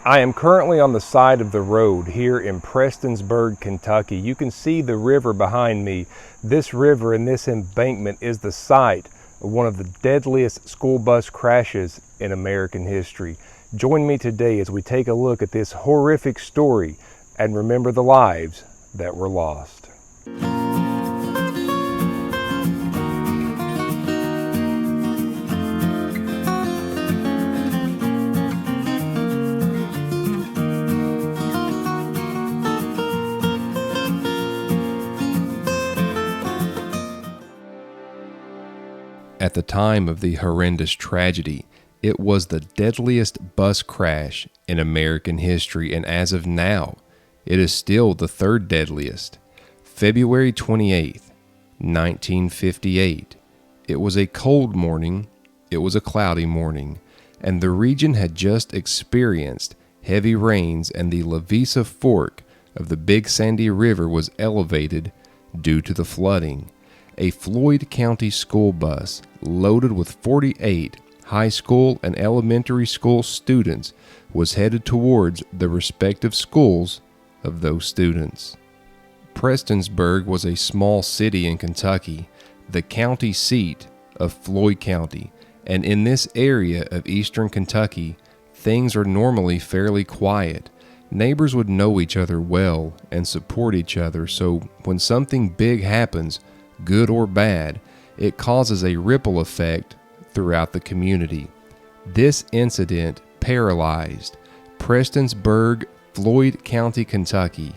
I am currently on the side of the road here in Prestonsburg, Kentucky. You can see the river behind me. This river and this embankment is the site of one of the deadliest school bus crashes in American history. Join me today as we take a look at this horrific story and remember the lives that were lost. At the time of the horrendous tragedy, it was the deadliest bus crash in American history, and as of now, it is still the third deadliest. February 28th, 1958. It was a cold morning, it was a cloudy morning, and the region had just experienced heavy rains, and the Lavisa Fork of the Big Sandy River was elevated due to the flooding. A Floyd County school bus loaded with 48 high school and elementary school students was headed towards the respective schools of those students. Prestonsburg was a small city in Kentucky, the county seat of Floyd County, and in this area of eastern Kentucky, things are normally fairly quiet. Neighbors would know each other well and support each other, so when something big happens, good or bad, it causes a ripple effect throughout the community. This incident paralyzed Prestonsburg, Floyd County, Kentucky,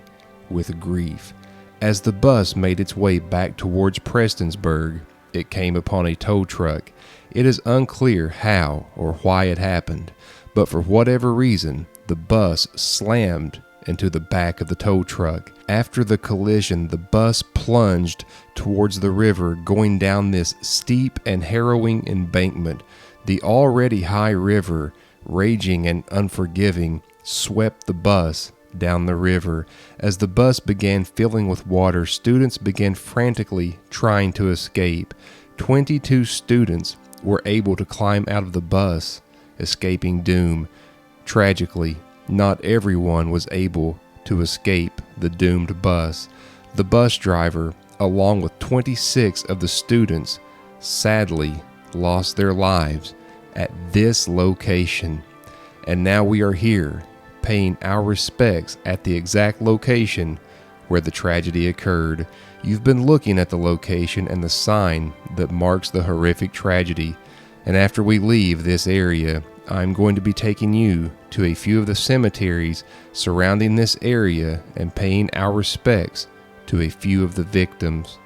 with grief. As the bus made its way back towards Prestonsburg, it came upon a tow truck. It is unclear how or why it happened, but for whatever reason, the bus slammed into the back of the tow truck. After the collision, the bus plunged towards the river, going down this steep and harrowing embankment. The already high river, raging and unforgiving, swept the bus down the river. As the bus began filling with water, students began frantically trying to escape. 22 students were able to climb out of the bus, escaping doom. Tragically, not everyone was able to escape the doomed bus. The bus driver, along with 26 of the students, sadly lost their lives at this location. And now we are here, paying our respects at the exact location where the tragedy occurred. You've been looking at the location and the sign that marks the horrific tragedy. And after we leave this area, I'm going to be taking you to a few of the cemeteries surrounding this area and paying our respects to a few of the victims.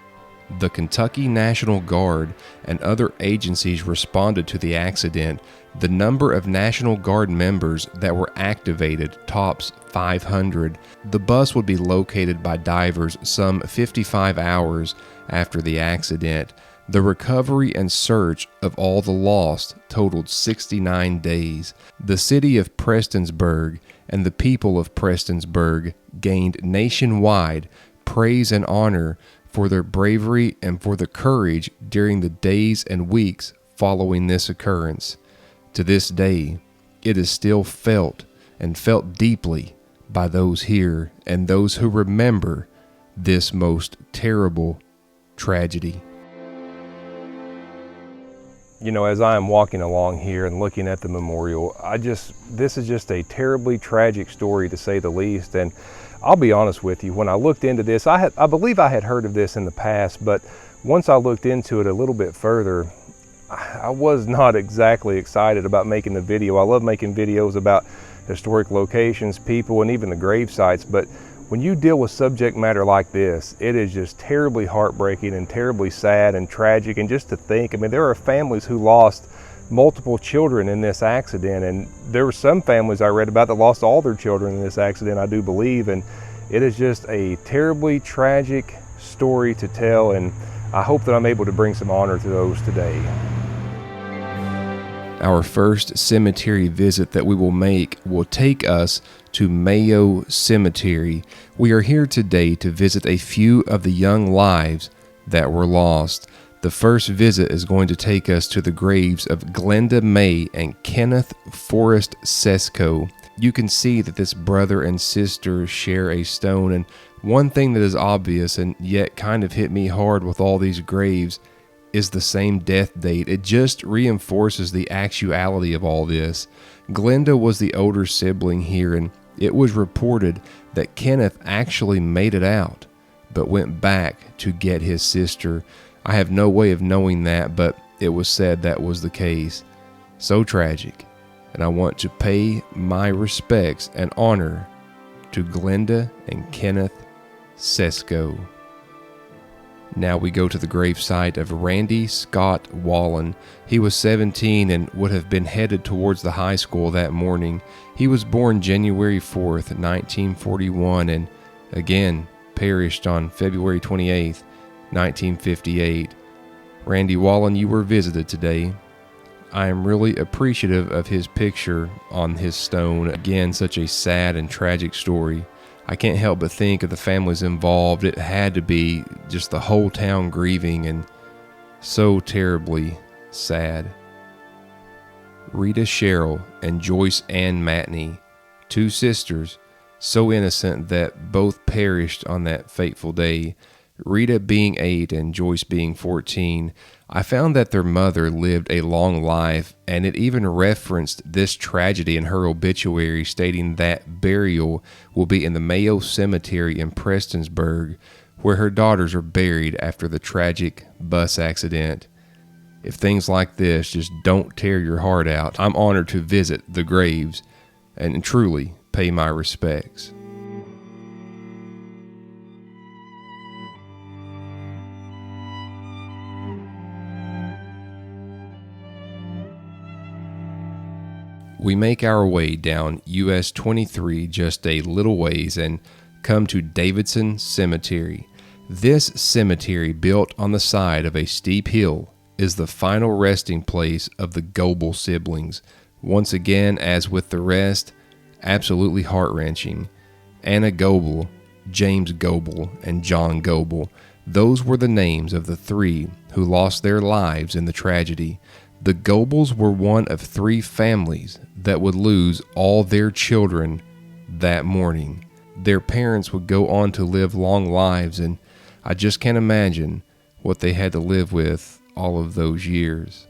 The Kentucky National Guard and other agencies responded to the accident. The number of National Guard members that were activated tops 500. The bus would be located by divers some 55 hours after the accident. The recovery and search of all the lost totaled 69 days. The city of Prestonsburg and the people of Prestonsburg gained nationwide praise and honor for their bravery and for the courage during the days and weeks following this occurrence. To this day, it is still felt and felt deeply by those here and those who remember this most terrible tragedy. You know, as I am walking along here and looking at the memorial, this is just a terribly tragic story to say the least. And I'll be honest with you, when I looked into this, I believe I had heard of this in the past, but once I looked into it a little bit further, I was not exactly excited about making the video. I love making videos about historic locations, people, and even the grave sites, but when you deal with subject matter like this, it is just terribly heartbreaking and terribly sad and tragic. And just to think, I mean, there are families who lost multiple children in this accident, and there were some families I read about that lost all their children in this accident, I do believe. And it is just a terribly tragic story to tell, and I hope that I'm able to bring some honor to those today. Our first cemetery visit that we will make will take us to Mayo Cemetery. We are here today to visit a few of the young lives that were lost. The first visit is going to take us to the graves of Glenda May and Kenneth Forrest Sesko. you can see that this brother and sister share a stone. And one thing that is obvious and yet kind of hit me hard with all these graves is the same death date. It just reinforces the actuality of all this. Glenda was the older sibling here, and it was reported that Kenneth actually made it out, but went back to get his sister. I have no way of knowing that, but it was said that was the case. So tragic, and I want to pay my respects and honor to Glenda and Kenneth Sesko. Now we go to the gravesite of Randy Scott Wallen. He was 17 and would have been headed towards the high school that morning. He was born January 4th, 1941, and again perished on February 28th, 1958. Randy Wallen, you were visited today. I am really appreciative of his picture on his stone. Again, such a sad and tragic story. I can't help but think of the families involved. It had to be just the whole town grieving and so terribly sad. Rita Sherrill and Joyce Ann Matney, two sisters, so innocent that both perished on that fateful day. Rita being 8 and Joyce being 14, I found that their mother lived a long life, and it even referenced this tragedy in her obituary, stating that burial will be in the Mayo Cemetery in Prestonsburg, where her daughters are buried after the tragic bus accident. If things like this just don't tear your heart out, I'm honored to visit the graves and truly pay my respects. We make our way down US 23 just a little ways and come to Davidson Cemetery. This cemetery, built on the side of a steep hill, is the final resting place of the Goebel siblings. Once again, as with the rest, absolutely heart-wrenching. Anna Goebel, James Goebel, and John Goebel, those were the names of the three who lost their lives in the tragedy. The Goebels were one of 3 families that would lose all their children that morning. Their parents would go on to live long lives, and I just can't imagine what they had to live with all of those years.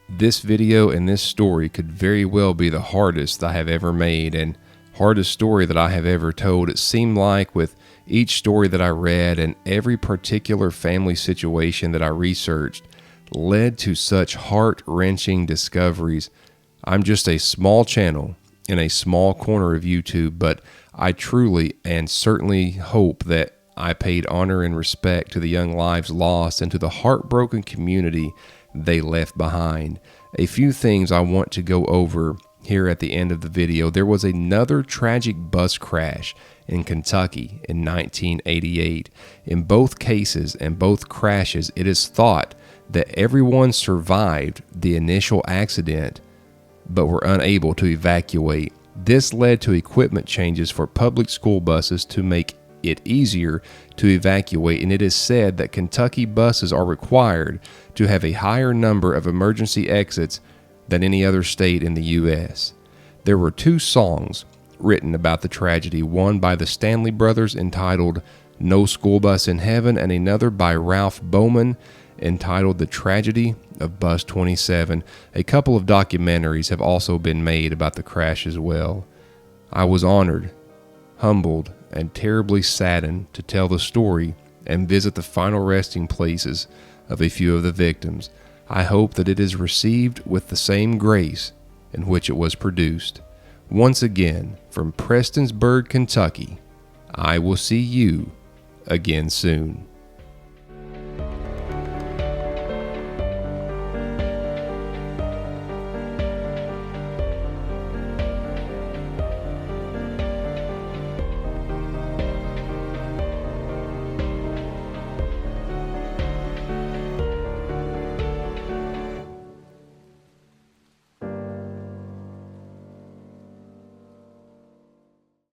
This video and this story could very well be the hardest I have ever made and hardest story that I have ever told. It seemed like with each story that I read and every particular family situation that I researched led to such heart-wrenching discoveries. I'm just a small channel in a small corner of YouTube, but I truly and certainly hope that I paid honor and respect to the young lives lost and to the heartbroken community they left behind. A few things I want to go over here at the end of the video. There was another tragic bus crash in Kentucky in 1988. In both cases and both crashes, it is thought that everyone survived the initial accident but were unable to evacuate. This led to equipment changes for public school buses to make it easier to evacuate, and it is said that Kentucky buses are required to have a higher number of emergency exits than any other state in the U.S. There were 2 songs written about the tragedy, one by the Stanley Brothers entitled No School Bus in Heaven, and another by Ralph Bowman entitled The Tragedy of Bus 27. A couple of documentaries have also been made about the crash as well. I was honored, humbled, and terribly saddened to tell the story and visit the final resting places of a few of the victims. I hope that it is received with the same grace in which it was produced. Once again, from Prestonsburg, Kentucky, I will see you again soon.